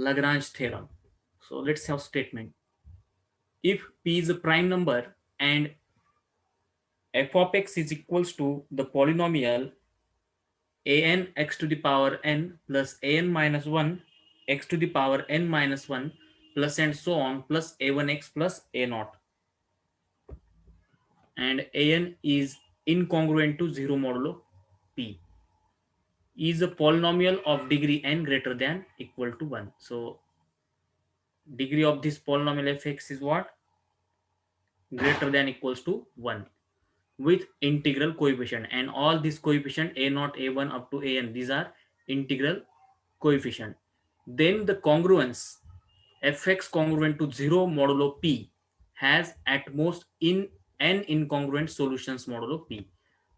Lagrange theorem. So let's have statement. If p is a prime number and f of x is equals to the polynomial an x to the power n plus an minus 1 x to the power n minus 1 plus and so on plus a1x plus a naught, and an is incongruent to 0 modulo p, is a polynomial of degree n greater than equal to 1. So degree of this polynomial fx is what? Greater than equals to 1 with integral coefficient, and all these coefficient a naught, a1 up to an, these are integral coefficient. Then the congruence fx congruent to 0 modulo p has at most in n incongruent solutions modulo p.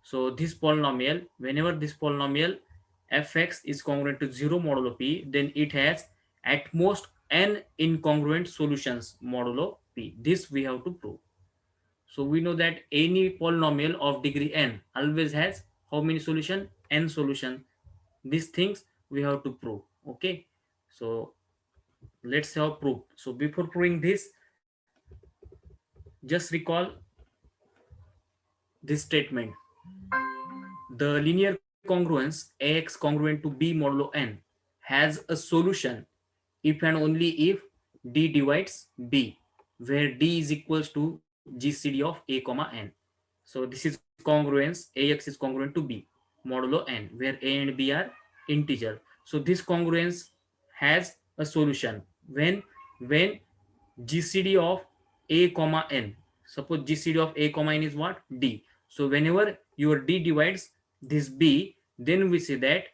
So this polynomial, whenever this polynomial fx is congruent to 0 modulo p, then it has at most n incongruent solutions modulo p. This we have to prove. So we know that any polynomial of degree n always has how many solution? N solution. These things we have to prove. Okay. So let's have proof. So before proving this, just recall this statement. The linear congruence ax congruent to b modulo n has a solution if and only if d divides b, where d is equals to gcd of a comma n. So this is congruence, ax is congruent to b modulo n, where a and b are integer. So this congruence has a solution when gcd of a comma n, suppose gcd of a comma n is what? D. So whenever your d divides this b, then we say that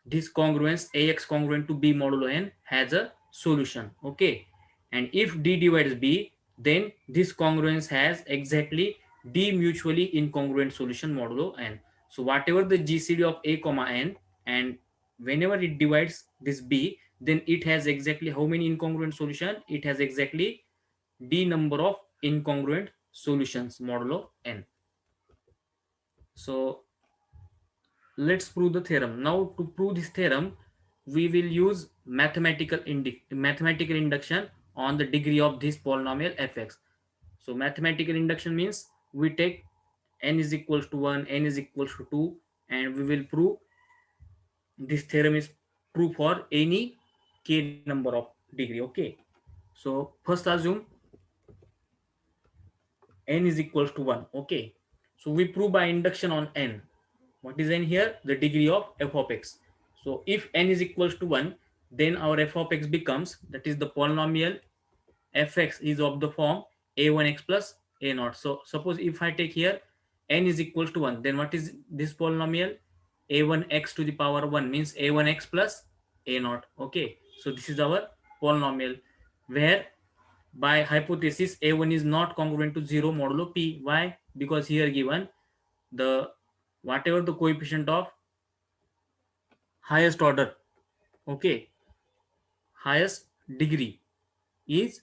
this congruence ax congruent to b modulo n has a solution. Okay, and if d divides b, then this congruence has exactly d mutually incongruent solution modulo n. So whatever the gcd of a comma n, and whenever it divides this b, then it has exactly how many incongruent solution? It has exactly d number of incongruent solutions modulo n. So let's prove the theorem. Now to prove this theorem, we will use mathematical induction on the degree of this polynomial fx. So mathematical induction means we take n is equals to 1, n is equals to 2, and we will prove this theorem is true for any k number of degree. Okay, so first assume n is equals to 1. Okay, so we prove by induction on n. What is n here? The degree of f of x. So if n is equals to 1, then our f of x becomes, that is the polynomial fx is of the form a1x plus a naught. So suppose if I take here n is equals to 1, then what is this polynomial? a1x to the power 1 means a1x plus a naught. Okay, so this is our polynomial, where by hypothesis a1 is not congruent to 0 modulo p. Why? Because here given the whatever the coefficient of highest order, okay, highest degree is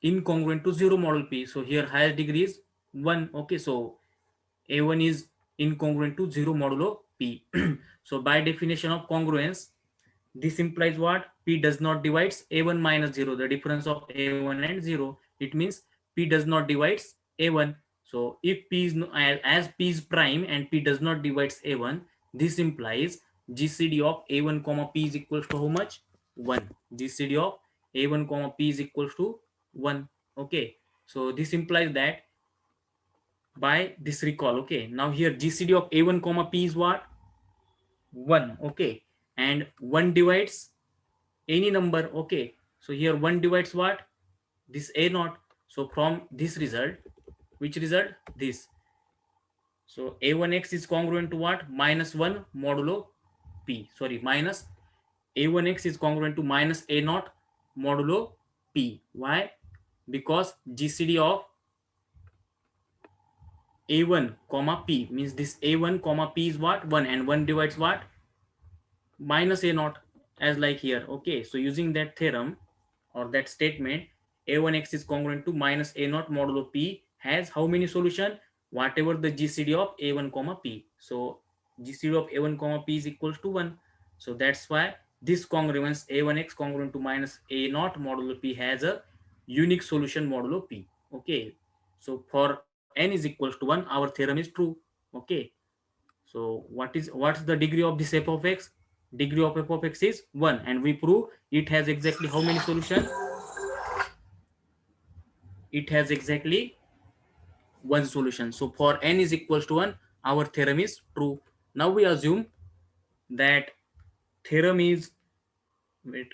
incongruent to 0 model p. So here highest degree is 1. Okay, so a1 is incongruent to 0 modulo p. So by definition of congruence, this implies what? P does not divides a1 minus 0, the difference of a1 and 0. It means P does not divides a1. So if P is as P is prime and P does not divides a1, this implies GCD of a1 comma P is equals to how much? 1. GCD of a1 comma P is equals to 1. Okay, so this implies that by this recall. Okay, now here GCD of a1 comma P is what? 1. Okay, and 1 divides any number. Okay, so here 1 divides what? This a naught. So from this result, which result? This. So a1x is congruent to what? Minus 1 modulo p. Sorry, minus a1x is congruent to minus a naught modulo p. Why? Because GCD of a1 comma p means this a1 comma p is what? 1, and 1 divides what? Minus a naught, as like here. Okay, so using that theorem or that statement, a1x is congruent to minus a naught modulo p has how many solution? Whatever the GCD of a1 comma p. So GCD of a1 comma p is equals to 1. So that's why this congruence a1x congruent to minus a naught modulo p has a unique solution modulo p. Okay, so for n is equals to 1, our theorem is true. Okay, so what's the degree of this f of x? Degree of f of x is 1, and we prove it has exactly how many solutions? It has exactly one solution. So for n is equals to 1, our theorem is true. Now we assume that theorem is wait.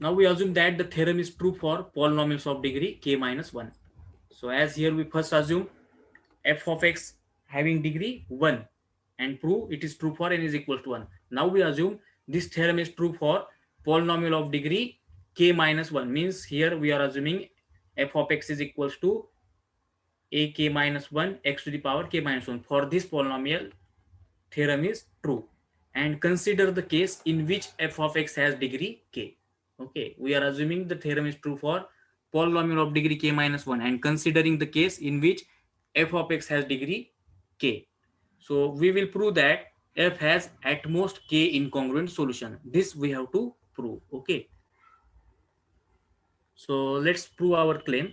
Now we assume that the theorem is true for polynomials of degree k minus 1. So as here we first assume f of x having degree 1 and prove it is true for n is equals to 1. Now we assume this theorem is true for polynomial of degree k minus 1, means here we are assuming f of x is equals to a k minus 1 x to the power k minus 1. For this polynomial, theorem is true. And consider the case in which f of x has degree k. Okay, we are assuming the theorem is true for polynomial of degree k minus 1 and considering the case in which f of x has degree k. So we will prove that f has at most k incongruent solution. This we have to prove. Okay, so let's prove our claim.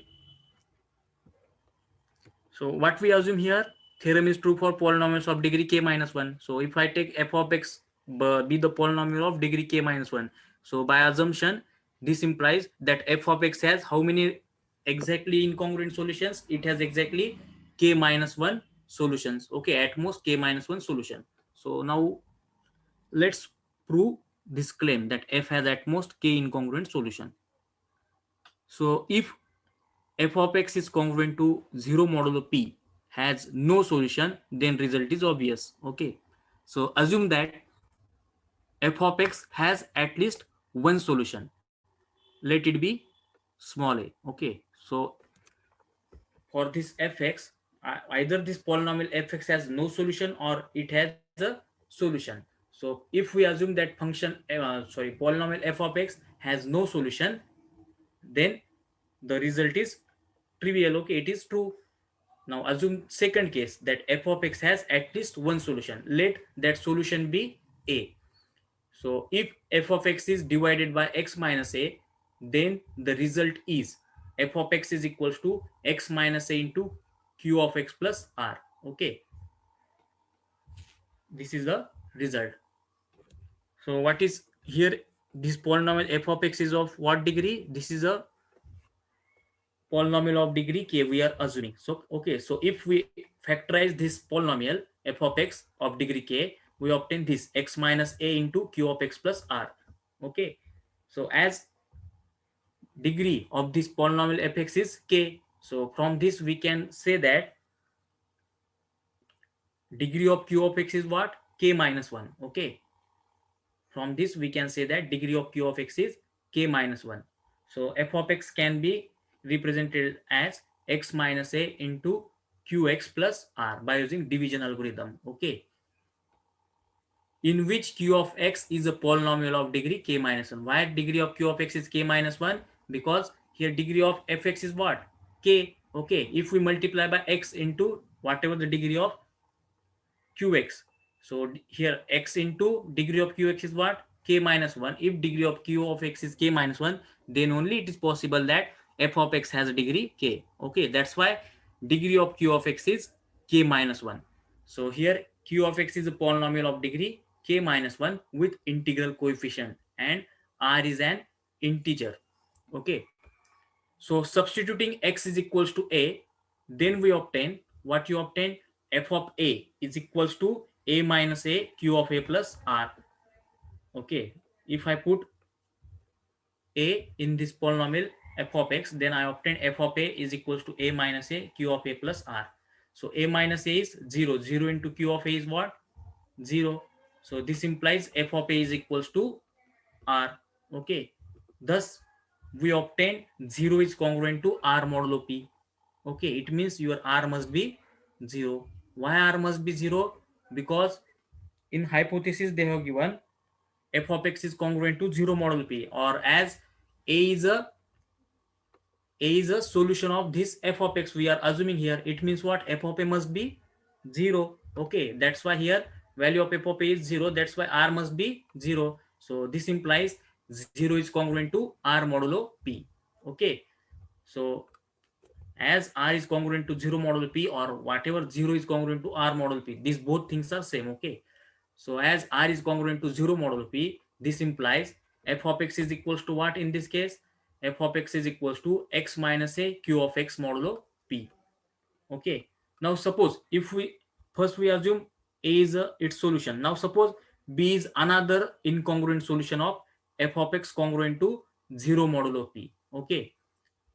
So what we assume here, theorem is true for polynomials of degree k minus 1. So if I take f of x be the polynomial of degree k minus 1, so by assumption this implies that f of x has how many exactly incongruent solutions? It has exactly k minus 1 solutions. Okay, at most k minus 1 solution. So now let's prove this claim that f has at most k incongruent solution. So if f of x is congruent to 0 modulo p has no solution, then result is obvious. Okay, so assume that f of x has at least one solution. Let it be small a. Okay, so for this fx, either this polynomial fx has no solution or it has a solution. So if we assume that function polynomial f of x has no solution, then the result is trivial. Okay, it is true. Now assume second case that f of x has at least one solution. Let that solution be a. So if f of x is divided by x minus a, then the result is f of x is equals to x minus a into q of x plus r. Okay, this is the result. So what is here? This polynomial f of x is of what degree? This is a polynomial of degree k we are assuming. So okay, so if we factorize this polynomial f of x of degree k, we obtain this x minus a into q of x plus r. Okay, so as degree of this polynomial fx is k, so from this we can say that degree of q of x is what? K minus 1. Okay, from this we can say that degree of q of x is k minus 1. So f of x can be represented as x minus a into qx plus r by using division algorithm. Okay, in which q of x is a polynomial of degree k minus 1. Why degree of q of x is k minus 1? Because here degree of fx is what? K. Okay, if we multiply by x into whatever the degree of qx, so here x into degree of qx is what? K minus 1. If degree of q of x is k minus 1, then only it is possible that f of x has a degree k. Okay, that's why degree of q of x is k minus 1. So here q of x is a polynomial of degree k minus 1 with integral coefficient and r is an integer. Okay, so substituting x is equals to a, then we obtain what you obtain? F of a is equals to a minus a q of a plus r. Okay, if I put a in this polynomial f of x, then I obtain f of a is equals to a minus a q of a plus r. So a minus a is 0. 0 into q of a is what? 0. So this implies f of a is equals to r. Okay, thus we obtain 0 is congruent to r modulo p. Okay, it means your r must be 0. Why r must be 0? Because in hypothesis they have given f of x is congruent to 0 modulo p, or as a is a solution of this f of x we are assuming here, it means what? F of a must be 0. Okay, that's why here value of f of a is 0, that's why r must be 0. So this implies 0 is congruent to r modulo p. Okay, so as r is congruent to 0 modulo p, or whatever 0 is congruent to r modulo p, these both things are same. Okay, so as r is congruent to 0 modulo p, this implies f of x is equals to what in this case? F of x is equals to x minus a q of x modulo p. Okay, now suppose if we first we assume a is its solution. Now suppose b is another incongruent solution of f of x congruent to 0 modulo p. Okay,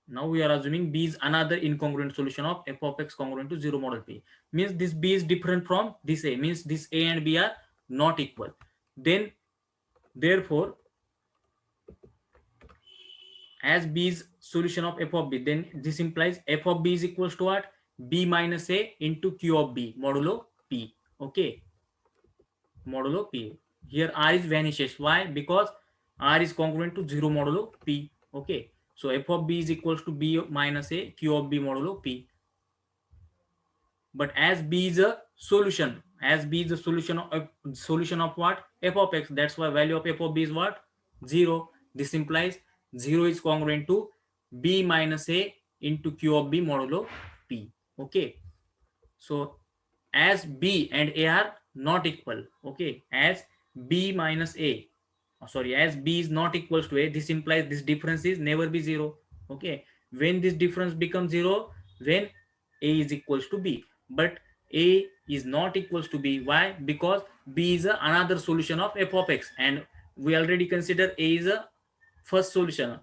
now we are assuming b is another incongruent solution of f of x congruent to 0 modulo p, means this b is different from this a, means this a and b are not equal. Then therefore as b is solution of f of b, then this implies f of b is equals to what? B minus a into q of b modulo p. Okay, modulo p. Here r is vanishes. Why? Because r is congruent to 0 modulo p. Okay, so f of b is equals to b minus a q of b modulo p. But as b is a solution, as b is a solution of what? F of x. That's why value of f of b is what? 0. This implies 0 is congruent to b minus a into q of b modulo p. Okay, so as b and a are not equal, okay, as b minus a, sorry, as b is not equals to a, this implies this difference is never be 0. Okay, when this difference becomes 0, when a is equals to b, but a is not equals to b. Why? Because b is another solution of f of x, and we already consider a is a first solution.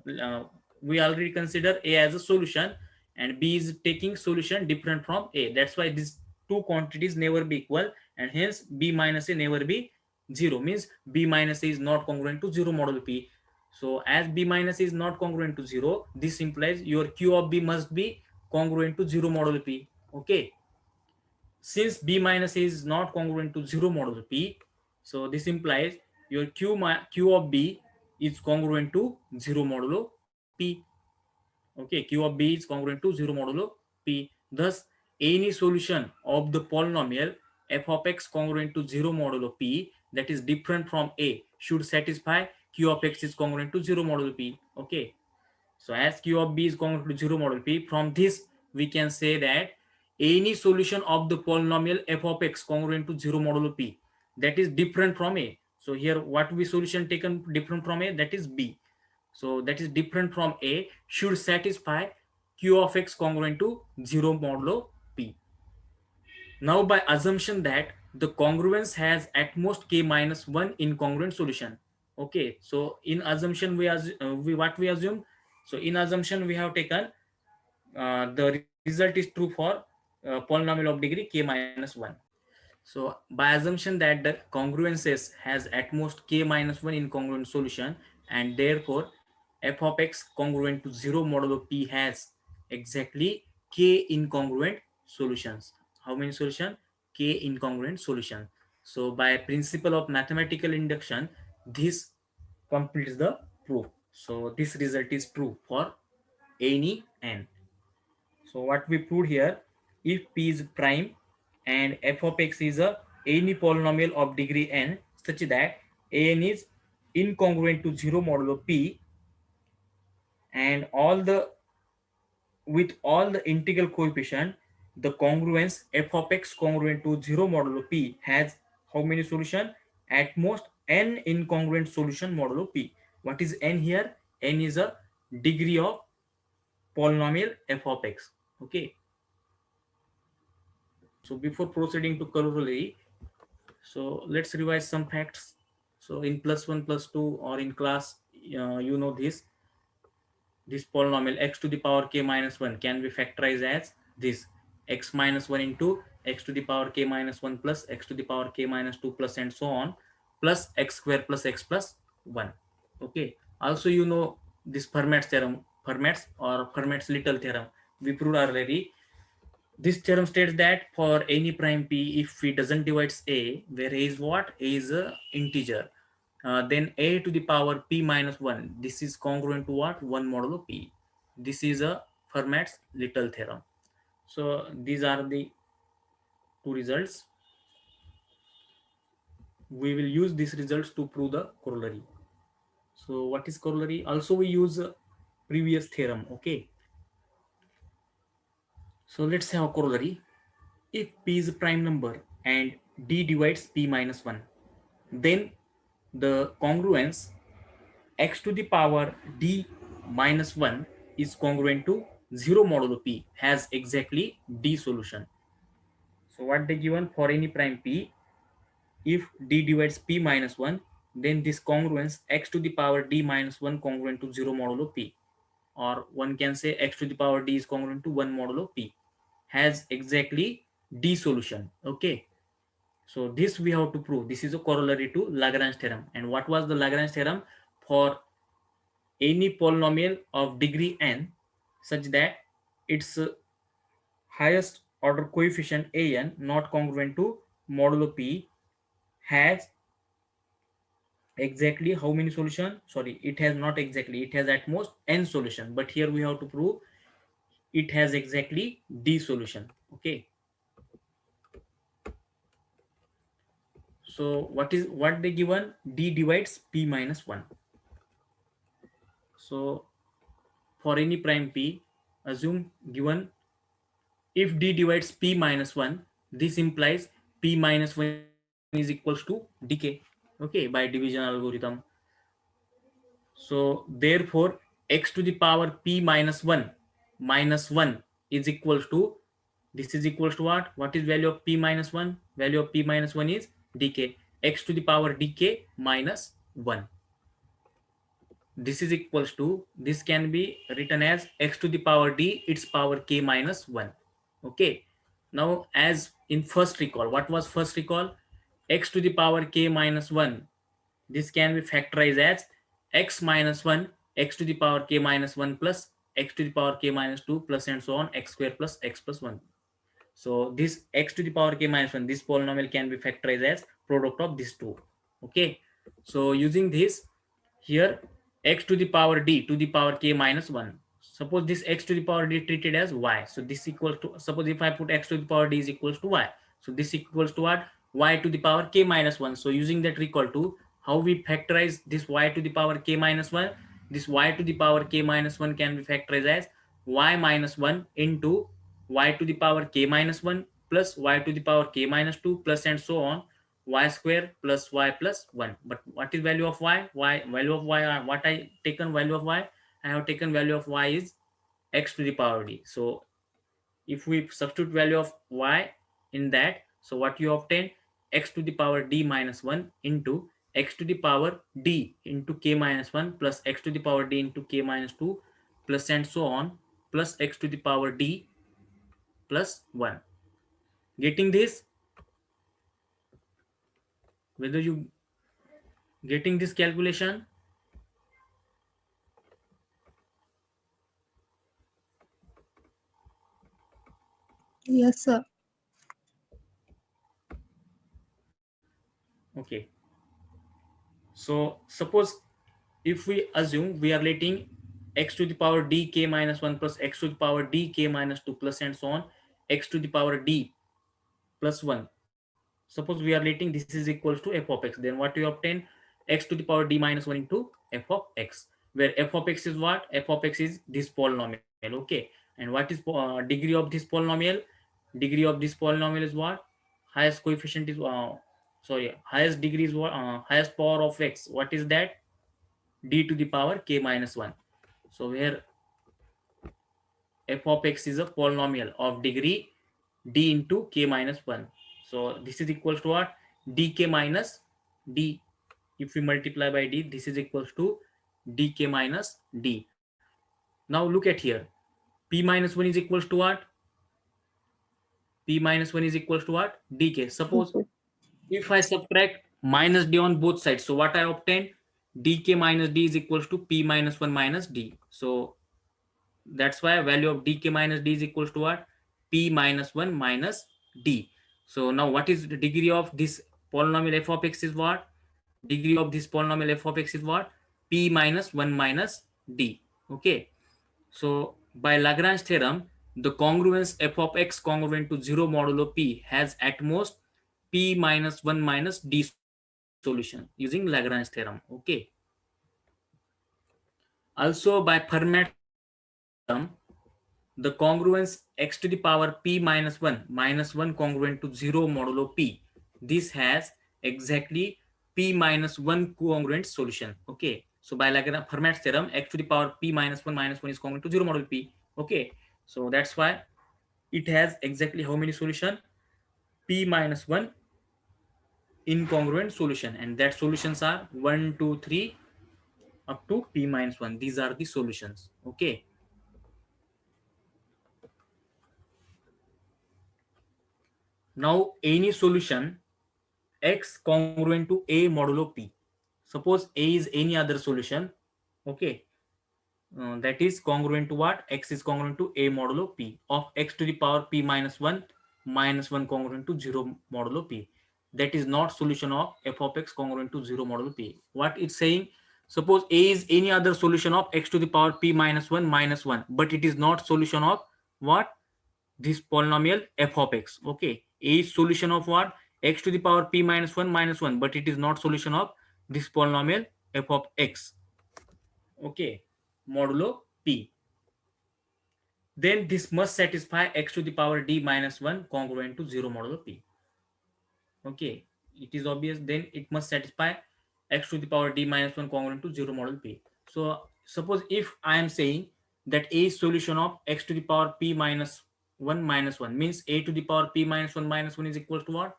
We already consider a as a solution, and b is taking solution different from a. That's why these two quantities never be equal, and hence b minus a never be 0, means b minus a is not congruent to 0 modulo p. So as b minus a is not congruent to 0, this implies your q of b must be congruent to 0 modulo p. Okay, since b minus a is not congruent to 0 modulo p, so this implies your q of b is congruent to 0 modulo p. Okay, q of b is congruent to 0 modulo p. Thus any solution of the polynomial f of x congruent to 0 modulo p that is different from a should satisfy q of x is congruent to 0 modulo p. Okay, so as q of b is congruent to 0 modulo p, from this we can say that any solution of the polynomial f of x congruent to 0 modulo p that is different from a. So here what we solution taken different from a, that is b. So that is different from a should satisfy q of x congruent to 0 modulo p. Now by assumption that the congruence has at most k minus 1 incongruent solution. Okay, so in assumption we what we assume, so in assumption we have taken the result is true for polynomial of degree k minus 1. So by assumption that the congruences has at most k minus 1 incongruent solution, and therefore f of x congruent to 0 modulo p has exactly k incongruent solutions. How many solutions? K incongruent solutions. So by principle of mathematical induction, this completes the proof. So this result is true for any n. So what we proved here, if p is prime and f of x is a any polynomial of degree n such that an is incongruent to 0 modulo p, and all the with all the integral coefficient, the congruence f of x congruent to 0 modulo p has how many solution? At most n incongruent solution modulo p. What is n here? N is a degree of polynomial f of x. Okay, so before proceeding to corollary, so let's revise some facts. So in plus 1 plus 2 or in class, you know this polynomial x to the power k minus 1 can be factorized as this: x minus 1 into x to the power k minus 1 plus x to the power k minus 2 plus and so on, plus x square plus x plus 1. Okay, also you know this Fermat's theorem, Fermat's or Fermat's little theorem we proved already. This theorem states that for any prime p, if it doesn't divides a, where a is what? A is a integer. Then a to the power p minus 1, this is congruent to what? 1 modulo p. This is a Fermat's little theorem. So these are the two results. we will use these results to prove the corollary. So what is corollary? Also we use previous theorem. Okay, so let's have a corollary. If p is a prime number and d divides p minus 1, then the congruence x to the power d minus 1 is congruent to 0 modulo p, has exactly d solution. So what they given for any prime p, if d divides p minus 1, then this congruence x to the power d minus 1 congruent to 0 modulo p, or one can say x to the power d is congruent to 1 modulo p, has exactly d solution. Okay, so this we have to prove. This is a corollary to Lagrange theorem. And what was the Lagrange theorem? For any polynomial of degree n such that its highest order coefficient an not congruent to modulo p has exactly how many solution? Sorry, it has not exactly, it has at most n solution, but here we have to prove it has exactly d solution. Okay, so what they given? D divides p minus 1. So for any prime p, assume given if d divides p minus 1, this implies p minus 1 is equals to dk. Okay, by division algorithm. So therefore x to the power p minus 1 is equals to, this is equals to what is value of p minus 1? Value of p minus 1 is dk, x to the power dk minus 1. This is equals to, this can be written as x to the power d its power k minus 1. Okay, now as in first recall, what was first recall? X to the power k minus 1, this can be factorized as x minus 1 x to the power k minus 1 plus x to the power k minus 2 plus and so on x square plus x plus 1. So this x to the power k minus 1, this polynomial can be factorized as product of these two. Okay, so using this, here x to the power d to the power k minus 1, suppose this x to the power d treated as y, so this equals to, suppose if I put x to the power d is equals to y, so this equals to what? Y to the power k minus 1. So using that recall to, how we factorize this y to the power k minus 1? This y to the power k minus 1 can be factorized as y minus 1 into y to the power k minus 1 plus y to the power k minus 2 plus and so on y square plus y plus 1. But what is value of y? Value of y, what I taken value of y? I have taken value of y is x to the power d. So if we substitute value of y in that, so what you obtain? X to the power d minus 1 into x to the power d into k minus 1 plus x to the power d into k minus 2 plus and so on plus x to the power d plus 1. Getting this? Whether you getting this calculation? Yes, sir. Okay, so suppose if we assume we are letting x to the power d k minus 1 plus x to the power d k minus 2 plus and so on x to the power d plus 1, suppose we are letting this is equals to f of x, then what we obtain? X to the power d minus 1 into f of x, where f of x is what? F of x is this polynomial. Okay, and what is degree of this polynomial? Degree of this polynomial is what? Highest coefficient is sorry, highest degree is what? Highest power of x, what is that? D to the power k minus 1. So where f of x is a polynomial of degree d into k minus 1. So this is equals to what? Dk minus d. If we multiply by d, this is equals to dk minus d. Now look at here. P minus 1 is equals to what? P minus 1 is equals to what? Dk. Suppose Okay. if I subtract minus d on both sides, so what I obtain? Dk minus d is equals to p minus 1 minus d. So that's why value of dk minus d is equals to what? P minus 1 minus d. So now what is the degree of this polynomial f of x is what? Degree of this polynomial f of x is what? P minus 1 minus d. Okay, so by Lagrange theorem, the congruence f of x congruent to 0 modulo p has at most p minus 1 minus d solution. solution using Lagrange theorem. Okay. Also by Fermat's theorem, the congruence x to the power p minus 1 congruent to 0 modulo p. This has exactly p minus 1 congruent solution. Okay. So by Lagrange Fermat's theorem, x to the power p minus 1 is congruent to 0 modulo p. Okay. So that's why it has exactly how many solution? P minus 1 incongruent solution, and that solutions are 1, 2, 3 up to p minus 1. These are the solutions. Okay. Now any solution x congruent to a modulo p. Suppose a is any other solution. Okay. That is congruent to what? X is congruent to a modulo p of x to the power p minus 1 congruent to 0 modulo p. That is not solution of f of x congruent to 0 modulo p. What it's saying, suppose a is any other solution of x to the power p minus 1, but it is not solution of what? This polynomial f of x. Okay. A is solution of what? X to the power p minus 1, but it is not solution of this polynomial f of x. Okay. Modulo p. Then this must satisfy x to the power d minus 1 congruent to 0 modulo p. Okay, it is obvious. Then it must satisfy x to the power d minus 1 congruent to 0 modulo p. So suppose if I am saying that a solution of x to the power p minus 1 means a to the power p minus 1 is equals to what?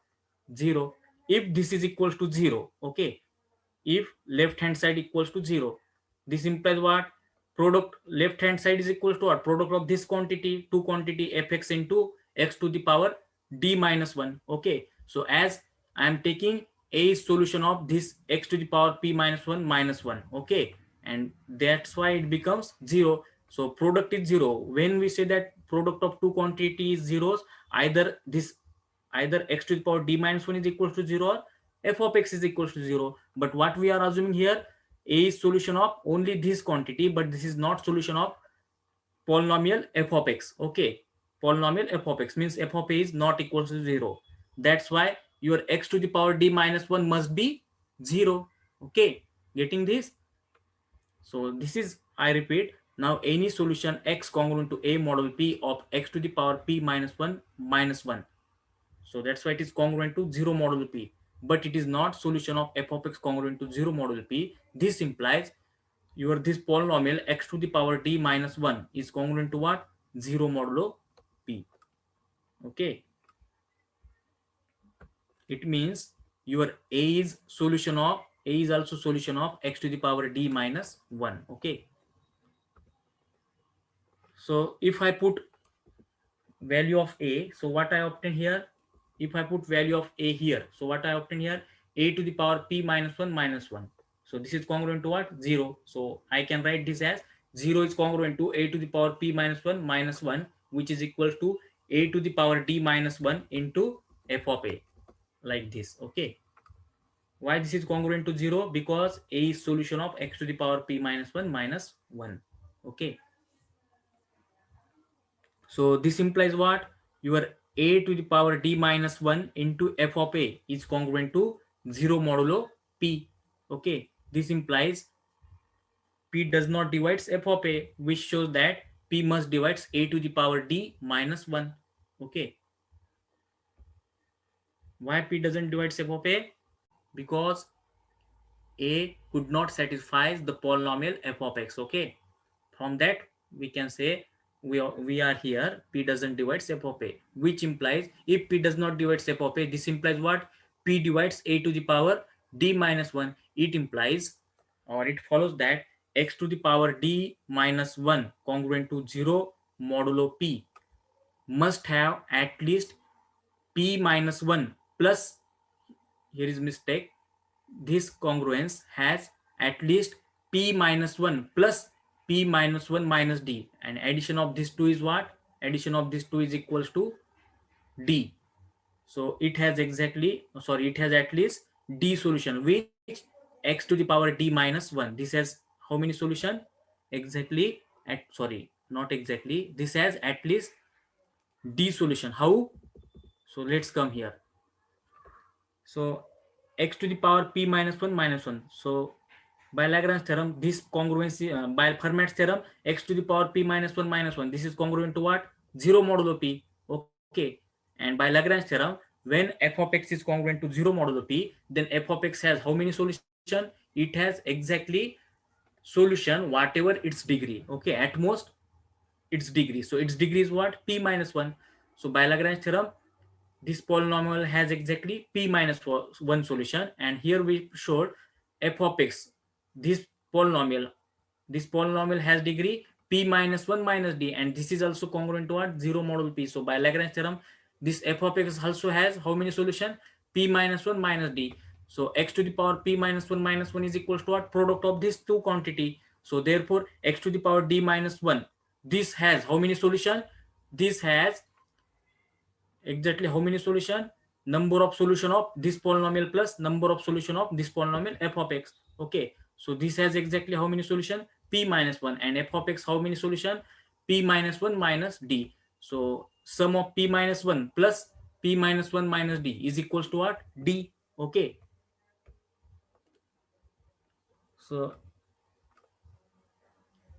0. If this is equals to 0, okay, if left hand side equals to 0, this implies what? Product left hand side is equals to what? Product of this quantity, two quantity fx into x to the power d minus 1. Okay, so as I am taking a solution of this x to the power p minus 1, okay, and that's why it becomes 0. So product is 0. When we say that product of two quantities zeros, either this, either x to the power d minus 1 is equals to 0 or f of x is equals to 0. But what we are assuming here, a is solution of only this quantity, but this is not solution of polynomial f of x. Okay, polynomial f of x means f of a is not equal to 0. That's why your x to the power d minus 1 must be 0. Okay, getting this? So this is, I repeat, now any solution x congruent to a model p of x to the power p minus 1. So that's why it is congruent to 0 modulo p. But it is not solution of f of x congruent to 0 modulo p. This implies your this polynomial x to the power d minus 1 is congruent to what? 0 modulo p. Okay. It means your a is solution of, a is also solution of x to the power d minus 1. Okay. So if I put value of a, so what I obtain here, if I put value of a here, so what I obtain here, a to the power p minus 1. So this is congruent to what? 0. So I can write this as 0 is congruent to a to the power p minus 1, which is equal to a to the power d minus 1 into f of a, like this. Okay. Why this is congruent to 0? Because a is solution of x to the power p minus 1. Okay. So this implies what? Your a to the power d minus 1 into f of a is congruent to 0 modulo p. Okay. This implies p does not divides f of a, which shows that p must divides a to the power d minus 1. Okay. Why p doesn't divide f of a? Because a could not satisfy the polynomial f of x. Okay. From that we can say we are here, p doesn't divide f of a, which implies if p does not divide f of a, this implies what? P divides a to the power d minus 1. It implies, or it follows that x to the power d minus 1 congruent to 0 modulo p must have at least p minus 1 plus, here is mistake, this congruence has at least p minus 1 plus p minus 1 minus d, and addition of these two is what? Addition of these two is equals to d. So it has exactly, sorry, it has at least d solution, which x to the power d minus 1. This has how many solution? Exactly at, sorry, not exactly, this has at least d solution. How? So let's come here. So x to the power p minus 1 minus 1. So by Lagrange theorem, this congruency, by Fermat's theorem, x to the power p minus 1 minus 1, this is congruent to what? 0 modulo p. Okay. And by Lagrange theorem, when f of x is congruent to 0 modulo p, then f of x has how many solution? It has exactly solution whatever its degree. Okay, at most its degree. So its degree is what? P minus 1. So by Lagrange theorem, this polynomial has exactly p minus 1 solution, and here we showed f of x, this polynomial this polynomial has degree p minus 1 minus d, and this is also congruent to what? 0 module p. So by Lagrange theorem, this f of x also has how many solution? P minus 1 minus d. So x to the power p minus 1 minus 1 is equals to what? Product of these two quantity. So therefore x to the power d minus 1, this has how many solution? This has exactly how many solution? Number of solution of this polynomial plus number of solution of this polynomial f of x. Okay, so this has exactly how many solution? P minus 1. And f of x how many solution? P minus 1 minus d. So sum of p minus 1 plus p minus 1 minus d is equals to what? D. Okay, so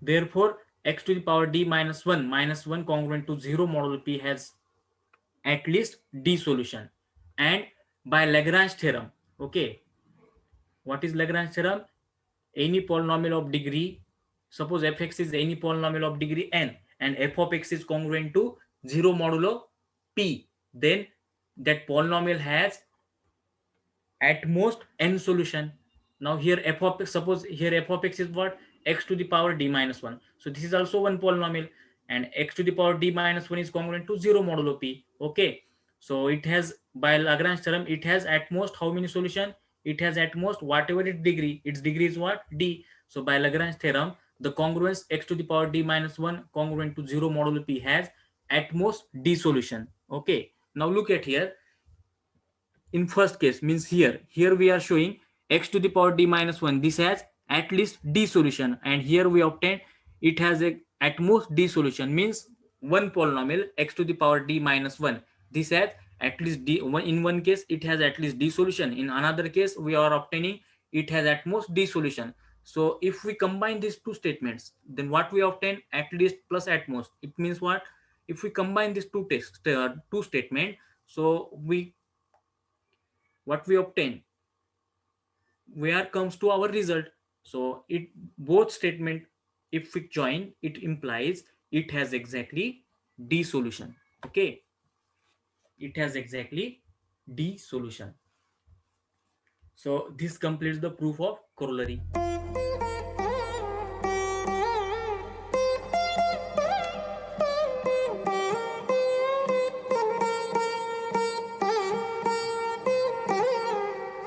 therefore x to the power d minus 1 congruent to 0 modulo p has at least d solution. And by Lagrange theorem, okay, what is Lagrange theorem? Any polynomial of degree, suppose fx is any polynomial of degree n, and f of x is congruent to 0 modulo p, then that polynomial has at most n solution. Now here f of x, suppose here f of x is what? X to the power d minus 1. So this is also one polynomial, and x to the power d minus 1 is congruent to 0 modulo p. Okay, so it has, by Lagrange theorem, it has at most how many solution? It has at most whatever its degree is what? D. So by Lagrange theorem, the congruence x to the power d minus 1 congruent to 0 modulo p has at most d solution. Okay, now look at here. In first case, means here we are showing x to the power d minus 1, this has at least d solution, and here we obtain it has a at most d solution, means one polynomial x to the power d minus 1, this has at least d. In one case it has at least d solution, in another case we are obtaining it has at most d solution. So if we combine these two statements, then what we obtain? At least plus at most. It means what? If we combine these two statement, so we what we obtain, where comes to our result. So it both statement, if we join, it implies it has exactly d solution. Okay, it has exactly d solution. So this completes the proof of corollary.